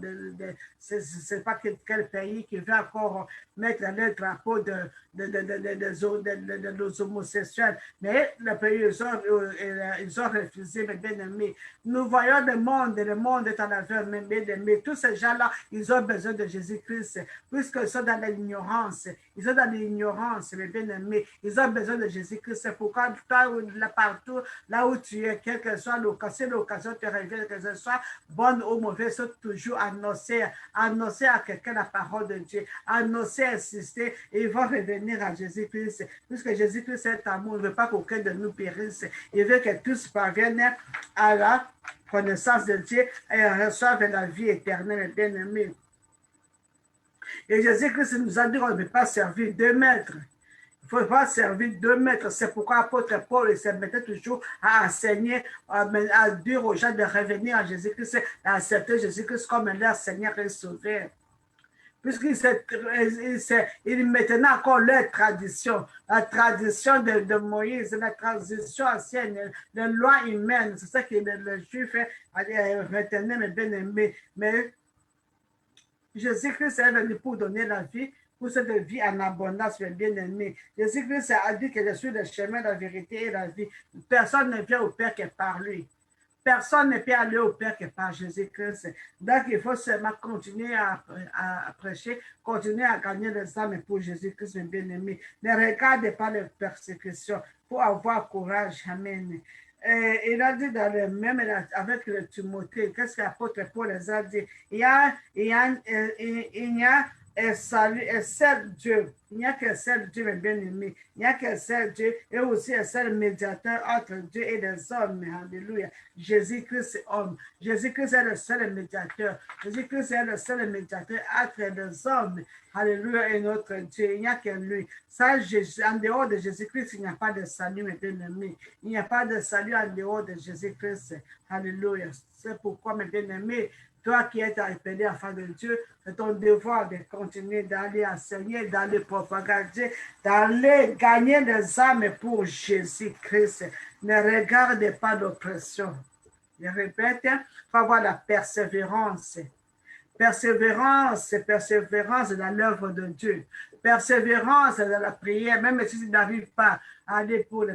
c'est pas quel pays qui veut encore mettre le drapeau de nos homosexuels. Mais le pays, ils ont refusé, mes bien-aimés. Nous voyons le monde est en affaire, mes bien-aimés. Tous ces gens-là, ils ont besoin de Jésus-Christ, puisqu'ils sont dans l'ignorance. Ils sont dans l'ignorance, mes bien-aimés. Ils ont besoin de Jésus-Christ. C'est pourquoi toi, là, partout, là où tu es, quelle que soit l'occasion te revient, que ce soit bonne ou mauvaise, sont toujours annoncer à quelqu'un la parole de Dieu, annoncer, insister, et ils vont revenir à Jésus-Christ. Puisque Jésus-Christ est amour, il ne veut pas qu'aucun de nous périsse. Il veut que tous parviennent à la connaissance de Dieu et reçoivent la vie éternelle, bien-aimés. Et Jésus-Christ nous a dit qu'on ne peut pas servir 2 maîtres. Il ne faut pas servir 2 maîtres. C'est pourquoi l'apôtre Paul se mettait toujours à enseigner, à dire aux gens de revenir à Jésus-Christ, à accepter Jésus-Christ comme leur Seigneur et Sauveur. Puisqu'il maintenant encore leur tradition, la tradition de Moïse, la tradition ancienne, la loi humaine, c'est ça que le Juif retenait, mes bien-aimés. Mais Jésus-Christ est venu pour donner la vie, pour cette vie en abondance, mes bien-aimés. Jésus-Christ a dit que je suis le chemin, la vérité et la vie. Personne ne vient au Père que par lui. Personne ne peut aller au Père que par Jésus-Christ. Donc, il faut seulement continuer à prêcher, continuer à gagner les âmes pour Jésus-Christ, mes bien-aimés. Ne regardez pas les persécutions. Il faut avoir courage. Amen. Il a dit même avec le Timothée, qu'est-ce que l'apôtre Paul les a dit? Il y a un salut, un seul Dieu. Il n'y a qu'un seul Dieu, mes bien-aimés. Il n'y a qu'un seul Dieu et aussi un seul médiateur entre Dieu et les hommes. Alléluia. Jésus-Christ est homme. Jésus-Christ est le seul médiateur. Jésus-Christ est le seul médiateur entre les hommes. Alléluia. Et notre Dieu. Il n'y a que lui. Ça, en dehors de Jésus-Christ, il n'y a pas de salut, mes bien-aimés. Il n'y a pas de salut en dehors de Jésus-Christ. Alléluia. C'est pourquoi, mes bien-aimés, toi qui es appelé enfant de Dieu, c'est ton devoir de continuer d'aller enseigner, d'aller propager, d'aller gagner les âmes pour Jésus-Christ. Ne regarde pas l'oppression. Je répète, il faut avoir la persévérance. Persévérance dans l'œuvre de Dieu. Persévérance dans la prière, même si tu n'arrives pas à aller pour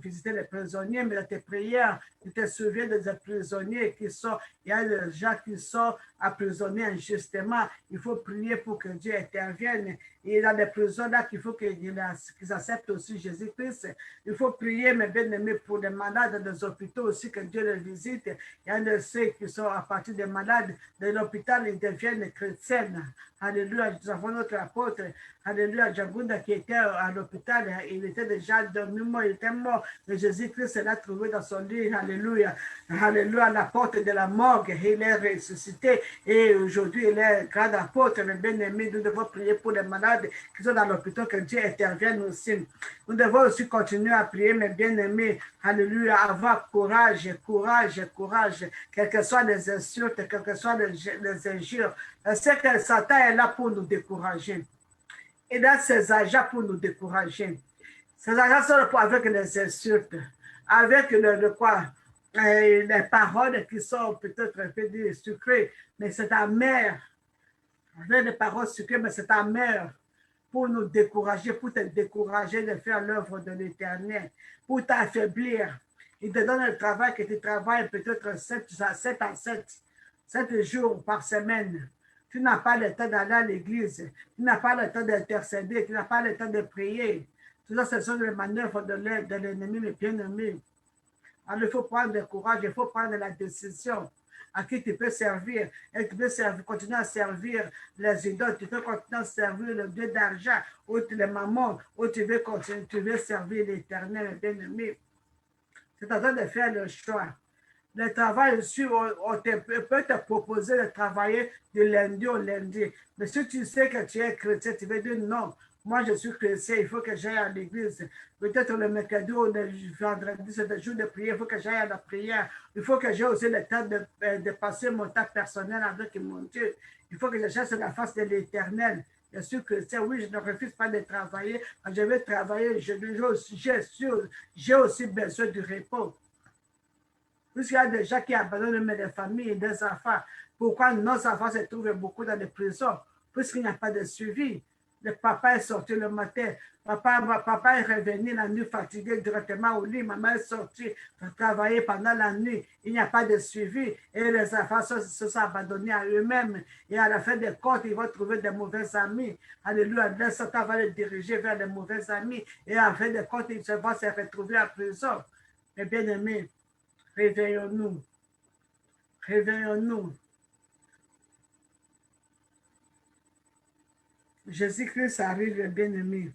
visiter les prisonniers, mais dans tes prières, tu te souviens des prisonniers qui sont, il y a des gens qui sont emprisonnés injustement. Il faut prier pour que Dieu intervienne. Et dans les prisons là, qu'il faut qu'ils acceptent aussi Jésus-Christ. Il faut prier, mes bien-aimés, pour les malades des hôpitaux aussi, que Dieu les visite. Il y en a ceux qui sont à partir des malades de l'hôpital, ils deviennent chrétiens. Alléluia, nous avons notre apôtre, alléluia, Jabunda qui était à l'hôpital, il était déjà dormi, il était mort, mais Jésus-Christ l'a trouvé dans son lit, alléluia, alléluia, à la porte de la morgue, il est ressuscité, et aujourd'hui il est grand apôtre, mes bien-aimés, nous devons prier pour les malades malades qui sont dans l'hôpital, que Dieu intervienne aussi. Nous devons aussi continuer à prier, mes bien-aimés. Alléluia, avoir courage, courage, courage, quelles que soient les insultes, quelles que soient les injures. C'est que Satan est là pour nous décourager. Et dans ses agents pour nous décourager. Ces agents sont avec les insultes, avec les paroles qui sont peut-être un peu sucrées, mais c'est ta mère. Avec des paroles sucrées, mais c'est ta mère pour nous décourager, pour te décourager de faire l'œuvre de l'Éternel, pour t'affaiblir. Il te donne un travail que tu travailles peut-être 7 à 7 jours par semaine. Tu n'as pas le temps d'aller à l'église, tu n'as pas le temps d'intercéder, tu n'as pas le temps de prier. Tout ça, ce sont les manœuvres de l'ennemi, mes bien-aimés. Alors, il faut prendre le courage, il faut prendre la décision à qui tu peux servir. Et tu peux continuer à servir les idoles, tu peux continuer à servir le Dieu d'argent, ou les mamans, ou tu veux continuer, tu veux servir l'Éternel, bien-aimé. C'est en train de faire le choix. Le travail aussi, on peut te proposer de travailler de lundi au lundi. Mais si tu sais que tu es chrétien, tu veux dire non, moi je suis chrétien, il faut que j'aille à l'église. Peut-être le mercredi ou le vendredi, c'est le jour de prière, il faut que j'aille à la prière. Il faut que j'ai aussi le temps de passer mon temps personnel avec mon Dieu. Il faut que je cherche la face de l'Éternel. Je suis chrétien, oui, je ne refuse pas de travailler. Quand je vais travailler, j'ai aussi besoin du repos. Puisqu'il y a des gens qui abandonnent des familles et des enfants. Pourquoi nos enfants se trouvent beaucoup dans les prisons? Puisqu'il n'y a pas de suivi. Le papa est sorti le matin. Papa est revenu la nuit fatigué directement au lit. Maman est sortie pour travailler pendant la nuit. Il n'y a pas de suivi. Et les enfants se sont abandonnés à eux-mêmes. Et à la fin des comptes, ils vont trouver des mauvais amis. Alléluia. Le Satan va les diriger vers les mauvais amis. Et à la fin des comptes, ils vont se retrouver en prison. Mes bien-aimés, réveillons-nous. Réveillons-nous. Jésus-Christ arrive, bien-aimé.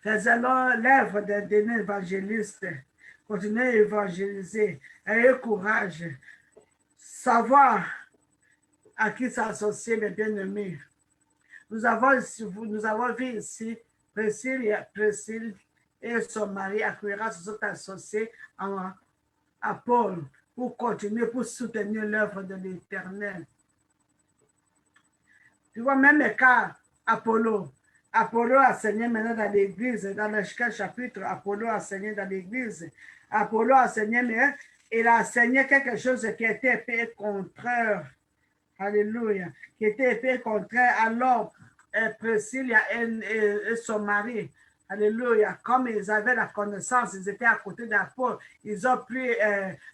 Faisons l'œuvre d'un évangéliste. Continuez à évangéliser. Ayez courage. Savoir à qui s'associer, mes bien-aimés. Nous avons vu ici Priscille et son mari Aquila se sont associés à Paul pour continuer, pour soutenir l'œuvre de l'Éternel. Tu vois, même le cas Apollo. Apollo enseignait maintenant dans l'église, dans le chapitre, Apollo enseignait dans l'église. Apollo enseignait, mais il enseignait quelque chose qui était un peu contraire. Alléluia. Qui était un peu contraire. Alors, Priscille et son mari, alléluia, comme ils avaient la connaissance, ils étaient à côté d'Apollo, ils ont pris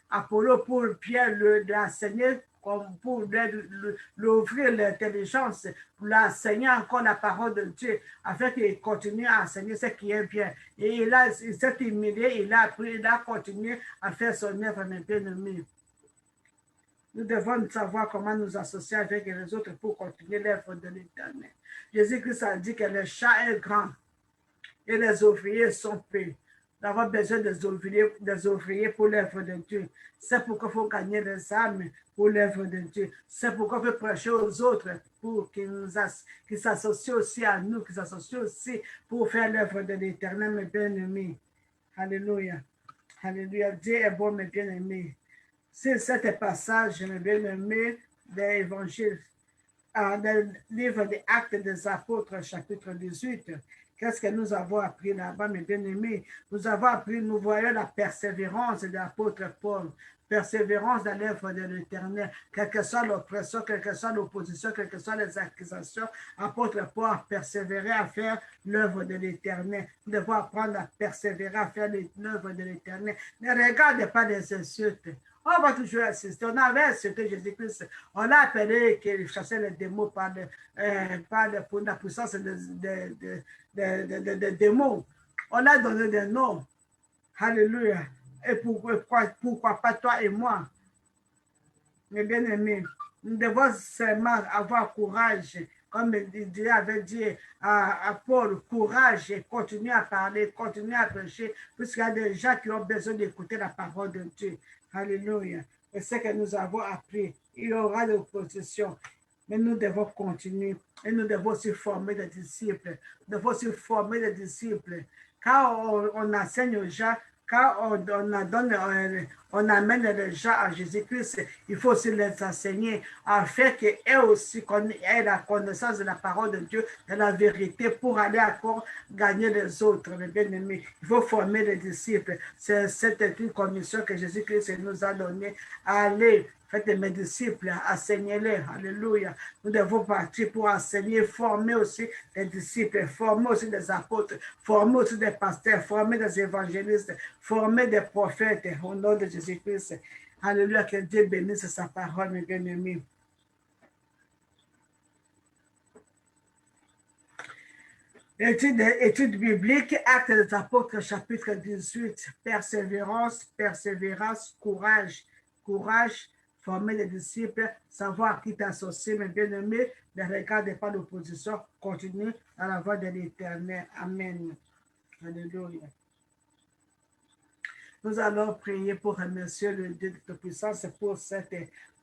Apollo pour Pierre l'enseigner, pour l'ouvrir l'intelligence, pour l'enseigner encore la parole de Dieu, afin qu'il continue à enseigner ce qui est bien. Et il s'est humilié, il a appris, il a continué à faire son œuvre, mes bien-aimés. Nous devons savoir comment nous associer avec les autres pour continuer l'œuvre de l'Éternel. Jésus-Christ a dit que le champ est grand et les ouvriers sont peu. Nous avons besoin des ouvriers pour l'œuvre de Dieu. C'est pourquoi il faut gagner les âmes pour l'œuvre de Dieu. C'est pourquoi il faut prêcher aux autres pour qu'ils s'associent aussi à nous, qu'ils s'associent aussi pour faire l'œuvre de l'Éternel, mes bien-aimés. Alléluia. Alléluia. Dieu est bon, mes bien-aimés. C'est cet passage, mes bien-aimés, de l'Évangile, dans le livre des Actes des Apôtres, chapitre 18. Qu'est-ce que nous avons appris là-bas, mes bien-aimés? Nous avons appris, nous voyons la persévérance de l'apôtre Paul, persévérance dans l'œuvre de l'Éternel, quelle que soit l'oppression, quelle que soit l'opposition, quelles que soient les accusations, l'apôtre Paul a persévéré à faire l'œuvre de l'Éternel. Nous devons apprendre à persévérer à faire l'œuvre de l'Éternel. Ne regardez pas les insultes. On va toujours assister. On avait insulté Jésus-Christ. On l'a appelé qu'il chassait les démons pour la puissance des démons. On a donné des noms. Alléluia. Et pourquoi pas toi et moi? Mes bien-aimés, nous devons seulement avoir courage, comme Dieu avait dit à Paul, courage et continuer à parler, continuer à prêcher, puisqu'il y a des gens qui ont besoin d'écouter la parole de Dieu. Alléluia. Et ce que nous avons appris, il y aura de l'opposition. mais nous devons continuer. Et nous devons aussi former des disciples. Nous devons aussi former des disciples. Quand on enseigne aux gens, quand on amène les gens à Jésus-Christ, il faut aussi les enseigner afin qu'eux aussi aient la connaissance de la parole de Dieu, de la vérité, pour aller encore gagner les autres, les bien-aimés. Il faut former les disciples. C'est une commission que Jésus-Christ nous a donnée. Allez, faites de mes disciples, enseignez-les. Alléluia. Nous devons partir pour enseigner, former aussi des disciples, former aussi des apôtres, former aussi des pasteurs, former des évangélistes, former des prophètes au nom de Jésus-Christ. Alléluia, que Dieu bénisse sa parole, mes bien-aimés. Étude biblique, Actes des Apôtres, chapitre 18, persévérance, persévérance, courage, courage, former les disciples, savoir qui t'associe, mes bien-aimés, ne regardez pas l'opposition, continue dans la voie de l'Éternel. Amen. Alléluia. Nous allons prier pour remercier le Dieu de Tout-Puissance pour cette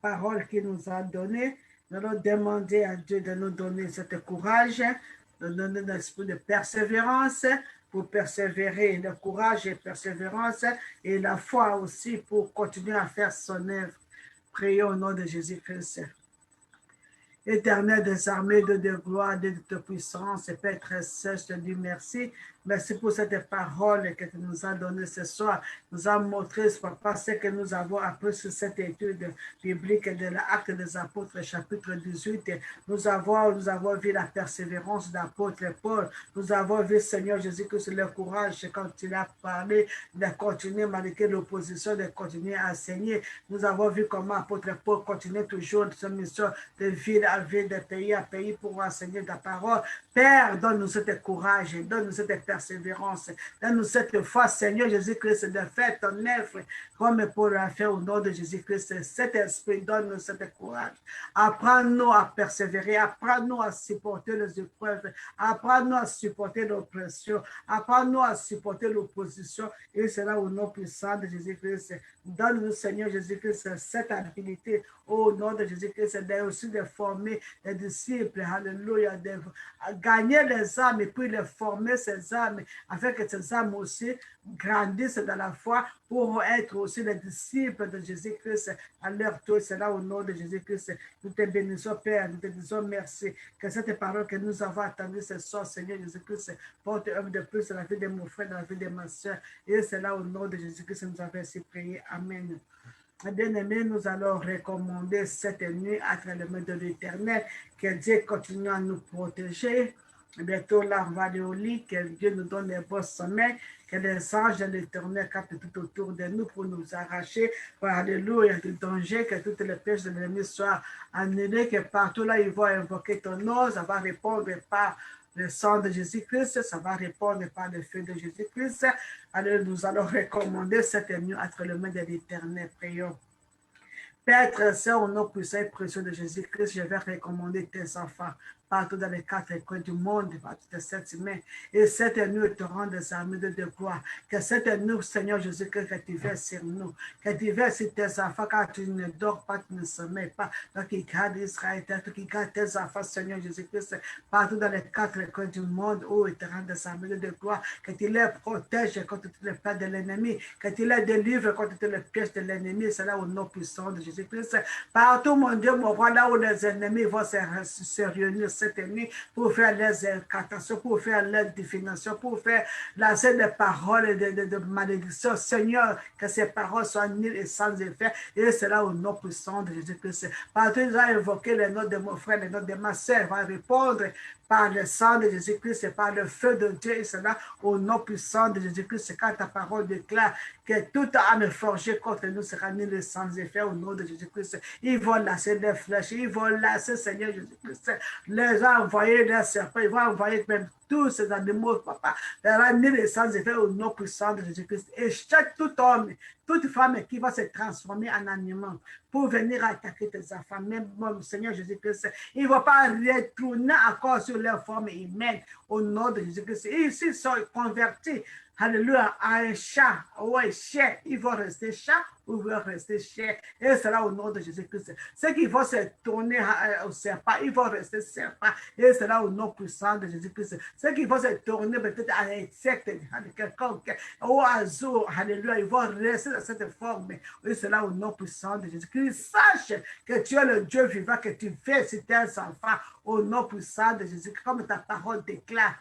parole qu'il nous a donnée. Nous allons demander à Dieu de nous donner ce courage, de nous donner l'esprit de persévérance pour persévérer, le courage et persévérance et la foi aussi pour continuer à faire son œuvre. Prions au nom de Jésus-Christ. Éternel des armées, de gloire, de puissance, Père très saint, je te dis merci. Merci pour cette parole que tu nous as donnée ce soir. Nous a montré, Papa, ce que nous avons appris sur cette étude biblique de l'Acte des Apôtres, chapitre 18. Nous avons vu la persévérance d'apôtre Paul. Nous avons vu, Seigneur Jésus-Christ, le courage quand il a parlé de continuer malgré l'opposition, de continuer à enseigner. Nous avons vu comment apôtre Paul continue toujours sa mission de ville à ville, de pays à pays pour enseigner ta parole. Père, donne-nous cette courage, donne-nous cette persévérance, donne-nous cette foi, Seigneur Jésus-Christ, de faire ton œuvre comme Paul l'a fait au nom de Jésus-Christ. Cet esprit, donne-nous cette courage. Apprends-nous à persévérer, apprends-nous à supporter les épreuves, apprends-nous à supporter l'oppression, apprends-nous à supporter l'opposition, et cela au nom puissant de Jésus-Christ. Donne-nous, Seigneur Jésus-Christ, cette habilité au nom de Jésus-Christ, aussi de former les disciples, alléluia, de gagner les âmes et puis de former ces âmes, afin que ces âmes aussi grandissent dans la foi pour être aussi les disciples de Jésus-Christ à leur tour. C'est là au nom de Jésus-Christ. Nous te bénissons, Père, nous te disons merci. Que cette parole que nous avons attendue ce soir, Seigneur Jésus-Christ, porte œuvre de plus dans la vie de mon frère, dans la vie de ma soeur. Et c'est là au nom de Jésus-Christ que nous avons ainsi prié. Amen. Bien-aimés, nous allons recommander cette nuit à travers le mains de l'Éternel, que Dieu continue à nous protéger. Bientôt, là, on va aller au lit, que Dieu nous donne un bon sommeil, que les anges de l'Éternel captent tout autour de nous pour nous arracher, alléluia, du danger, que toutes les pêches de l'ennemi soient annulées, que partout là, ils vont invoquer ton nom, ça va répondre par le sang de Jésus-Christ, ça va répondre par le feu de Jésus-Christ. Alors, nous allons recommander cette nuit entre les mains de l'Éternel. Prions. Père très saint, au nom puissant et précieux de Jésus-Christ, je vais recommander tes enfants partout dans les quatre coins du monde, partout de cette humaine. Et cette nuit te rend des armées de gloire. Que cette nuit, Seigneur Jésus-Christ, que tu verses sur nous. Que tu verses sur tes enfants, car tu ne dors pas, tu ne sommeilles pas. Donc, il garde Israël, qui garde tes enfants, Seigneur Jésus-Christ, partout dans les quatre coins du monde, où il te rend des armées de gloire. Que tu les protèges contre toutes les plans de l'ennemi. Que tu les délivres contre toutes les pièges de l'ennemi. C'est là au nom puissant de Jésus-Christ. Partout, mon Dieu, mon roi, là où les ennemis vont se réunir cette nuit pour faire les incantations, pour faire les divinations, pour faire lancer des paroles de malédiction. Seigneur, que ces paroles soient nulles et sans effet. Et c'est là au nom puissant de Jésus-Christ. Partout, ils ont invoqué les noms de mon frère, les noms de ma sœur, va répondre par le sang de Jésus-Christ et par le feu de Dieu. Et c'est là au nom puissant de Jésus-Christ. Quand ta parole déclare que toute âme forgée contre nous sera nulle sans effet au nom de Jésus-Christ. Ils vont lasser des flèches, ils vont lasser, Seigneur Jésus-Christ, les envoyer des serpents, ils vont envoyer même tous ces animaux, papa, sera nulle sans effet au nom puissant de Jésus-Christ. Et chaque tout homme, toute femme qui va se transformer en animal pour venir attaquer tes enfants, même mon Seigneur Jésus-Christ, ils ne vont pas retourner encore sur leur forme humaine au nom de Jésus-Christ. Ils sont convertis. alléluia, à un chat ou un chien, ils vont rester chats ou ils vont rester chiens. Et cela au nom de Jésus-Christ. Ceux qui vont se tourner au serpent, ils vont rester serpents. Et cela au nom puissant de Jésus-Christ. Ceux qui vont se tourner peut-être à l'insecte, à quelconque, au oiseau, alléluia, ils vont rester dans cette forme. Et cela au nom puissant de Jésus-Christ. Sache que tu es le Dieu vivant, que tu fais sur tes enfants au nom puissant de Jésus-Christ, comme ta parole déclare.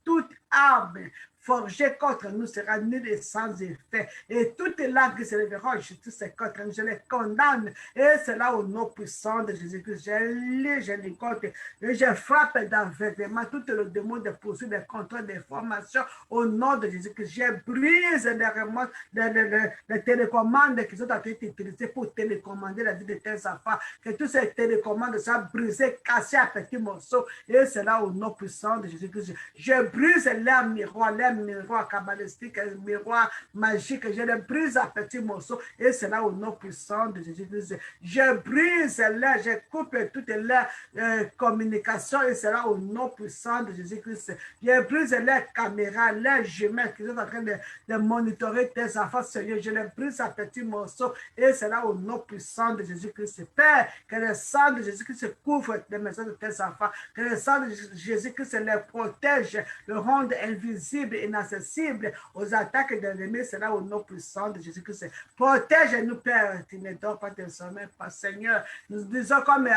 Toute arme forgée contre nous sera nulle et sans effet. Et toutes les langues qui se lèveront, justice contre nous, je les condamne. Et c'est là au nom puissant de Jésus-Christ. Je les compte. Et je frappe d'aveuglement tout le démon de poursuite, de contrôle, des formations au nom de Jésus-Christ. Je brise les remotes, les télécommandes qui sont en train d'être utilisées pour télécommander la vie de tes enfants. Que tous ces télécommandes soient brisées, cassées à petits morceaux. Et c'est là au nom puissant de Jésus-Christ. Je brise les miroirs cabalistiques, les miroirs magiques. Je les brise à petits morceaux. Et c'est là au nom puissant de Jésus-Christ. Je brise les, je coupe toutes les communications. Et c'est là au nom puissant de Jésus-Christ. Je brise les caméras, les jumelles qui sont en train de monitorer tes enfants, Seigneur. Je les brise à petits morceaux. Et c'est là au nom puissant de Jésus-Christ. Père, que le sang de Jésus-Christ couvre les maisons de tes enfants. Que le sang de Jésus-Christ les protège, le rende invisible, inaccessible aux attaques de l'ennemi. C'est là au nom puissant de Jésus-Christ. Protège-nous, Père. Tu ne dors pas tes sommeils, pas Seigneur. Nous disons comme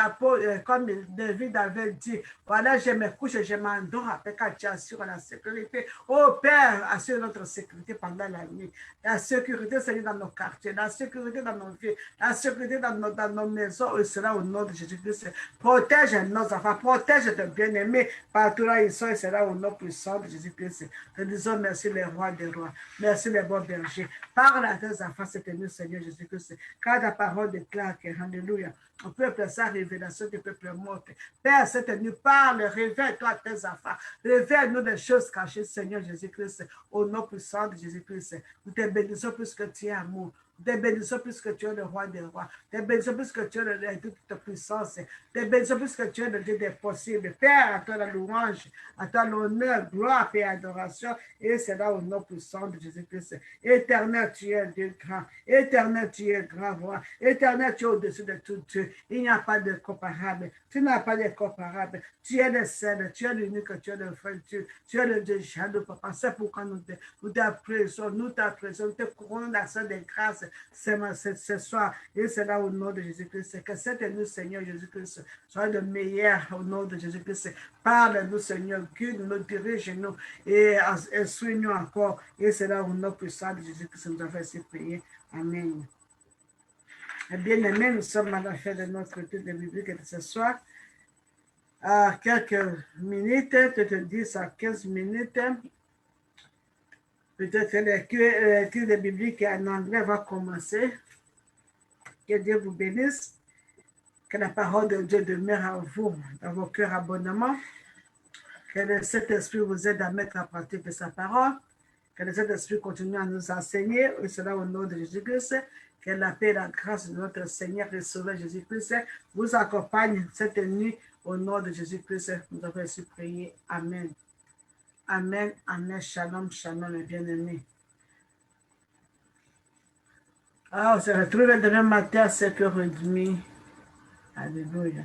David avait dit, voilà, je me couche et je m'endors après quand tu assures la sécurité. Oh Père, assure notre sécurité pendant la nuit. La sécurité, c'est dans nos quartiers, la sécurité dans nos vies, la sécurité dans nos maisons. Et cela au nom de Jésus-Christ. Protège nos enfants, protège tes bien-aimés partout là ils sont. Et cela au nom puissant de Jésus-Christ. Nous disons merci les rois des rois. Merci les bons bergers. Parle à tes enfants cette nuit, Seigneur Jésus-Christ. Car ta parole déclare que, alléluia, on peut appeler ça révélation du peuple mort. Père, cette nuit, parle, révèle-toi à tes enfants. Révèle-nous des choses cachées, Seigneur Jésus-Christ, au nom puissant de Jésus-Christ. Nous te bénissons puisque tu es amour. Te bénissons puisque tu es le roi des rois. Te bénissons puisque tu es le Dieu de toute puissance. Te bénissons puisque tu es le Dieu des possibles. Père, à toi la louange, à toi l'honneur, gloire et adoration. Et c'est là au nom puissant de Jésus-Christ. Éternel, tu es Dieu grand. Éternel, tu es grand roi. Éternel, tu es au-dessus de tout Dieu. Il n'y a pas de comparable. Tu n'as pas de comparable. Tu es le seul. Tu es l'unique. Tu es le vrai Dieu. Tu es le Dieu jaloux, papa. C'est pourquoi nous t'apprécions. Nous t'apprécions. Nous te couronnons d'action de grâce ce soir. Et c'est là au nom de Jésus-Christ. Que cette nuit, Seigneur Jésus-Christ, soit le meilleur au nom de Jésus-Christ. Parle-nous, Seigneur. Guide-nous, dirige-nous et instruis-nous encore. Et c'est là au nom puissant de Jésus-Christ nous avons ainsi prié. Amen. Bien aimé, nous sommes à la fin de notre étude de biblique de ce soir. À quelques minutes, peut-être 10 à 15 minutes, peut-être l'étude de biblique en anglais va commencer. Que Dieu vous bénisse. Que la parole de Dieu demeure en vous, dans vos cœurs abondamment. Que le Saint-Esprit vous aide à mettre en pratique sa parole. Que le Saint-Esprit continue à nous enseigner. Et cela au nom de Jésus-Christ. Que la paix et la grâce de notre Seigneur et Sauveur Jésus-Christ vous accompagne cette nuit au nom de Jésus-Christ. Nous avons ainsi prié. Amen. Amen. Amen. Shalom, shalom, mes bien-aimés. Alors, on se retrouve demain matin à 7h30. Alléluia.